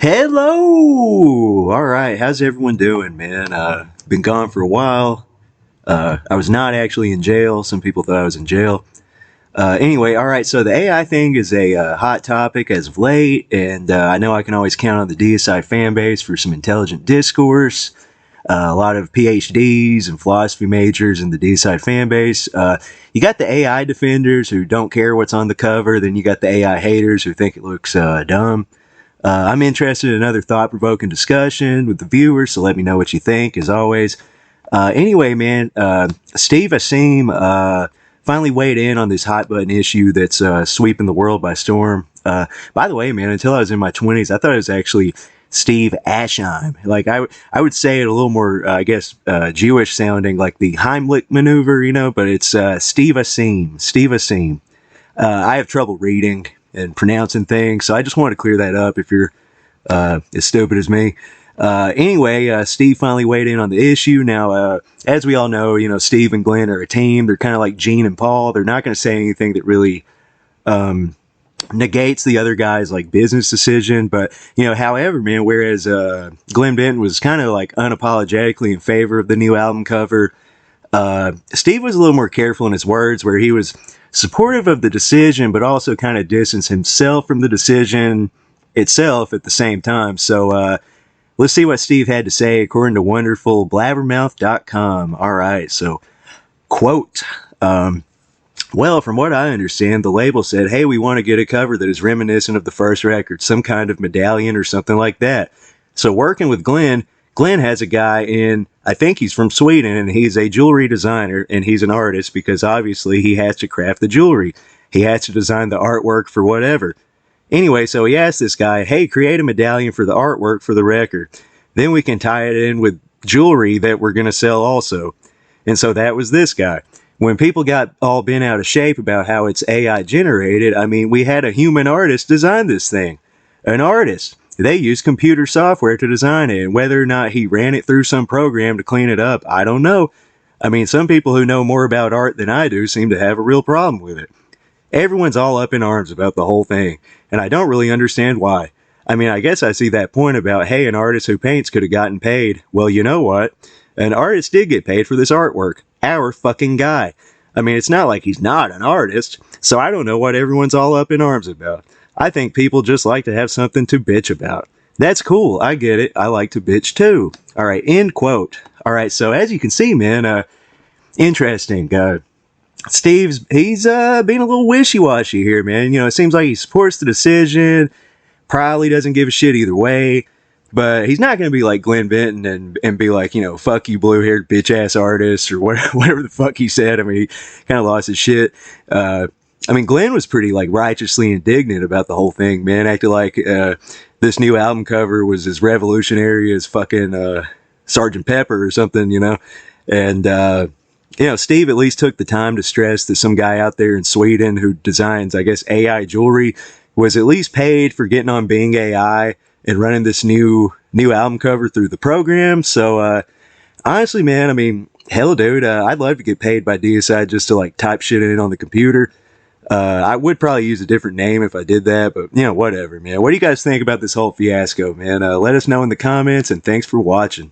Hello! Alright, how's everyone doing, man? Been gone for a while. I was not actually in jail. Some people thought I was in jail. Anyway, alright, so the AI thing is a hot topic as of late, and I know I can always count on the DEICIDE fan base for some intelligent discourse. A lot of PhDs and philosophy majors in the DEICIDE fan base. You got the AI defenders who don't care what's on the cover, then you got the AI haters who think it looks dumb. I'm interested in another thought-provoking discussion with the viewers, so let me know what you think, as always. Anyway, man, Steve ASHEIM finally weighed in on this hot-button issue that's sweeping the world by storm. By the way, man, until I was in my 20s, I thought it was actually Steve ASHEIM. Like, I would say it a little more, I guess, Jewish-sounding, like the Heimlich maneuver, you know, but it's Steve ASHEIM. Steve ASHEIM. I have trouble reading and pronouncing things, so I just wanted to clear that up if you're as stupid as me. Anyway, Steve finally weighed in on the issue. Now, as we all know, you know, Steve and Glenn are a team. They're kind of like Gene and Paul. They're not going to say anything that really negates the other guy's like business decision. But, you know, however, man, whereas Glenn Benton was kind of like unapologetically in favor of the new album cover, Steve was a little more careful in his words, where he was supportive of the decision, but also kind of distanced himself from the decision itself at the same time. So let's see what Steve had to say according to wonderfulblabbermouth.com. All right, so quote, well, from what I understand, the label said, hey, we want to get a cover that is reminiscent of the first record, some kind of medallion or something like that. So working with Glenn has a guy in, I think he's from Sweden, and he's a jewelry designer, and he's an artist because obviously he has to craft the jewelry. He has to design the artwork for whatever. Anyway, so he asked this guy, hey, create a medallion for the artwork for the record. Then we can tie it in with jewelry that we're going to sell also. And so that was this guy. When people got all bent out of shape about how it's AI generated, I mean, we had a human artist design this thing. An artist. They use computer software to design it, and whether or not he ran it through some program to clean it up, I don't know. I mean, some people who know more about art than I do seem to have a real problem with it. Everyone's all up in arms about the whole thing, and I don't really understand why. I mean, I guess I see that point about, hey, an artist who paints could have gotten paid. Well, you know what? An artist did get paid for this artwork. Our fucking guy. I mean, it's not like he's not an artist, so I don't know what everyone's all up in arms about. I think people just like to have something to bitch about. That's cool. I get it. I like to bitch too. All right. End quote. All right. So as you can see, man, interesting. He's being a little wishy-washy here, man. You know, it seems like he supports the decision, probably doesn't give a shit either way, but he's not going to be like Glenn Benton and be like, you know, fuck you blue-haired bitch-ass artist or whatever the fuck he said. I mean, he kind of lost his shit. I mean, Glenn was pretty, like, righteously indignant about the whole thing, man. Acted like this new album cover was as revolutionary as fucking Sgt. Pepper or something, you know? And, you know, Steve at least took the time to stress that some guy out there in Sweden who designs, I guess, AI jewelry was at least paid for getting on Bing AI and running this new album cover through the program. So, honestly, man, I mean, hell, dude, I'd love to get paid by DEICIDE just to, like, type shit in on the computer. I would probably use a different name if I did that, but, you know, whatever, man. What do you guys think about this whole fiasco, man? Let us know in the comments, and thanks for watching.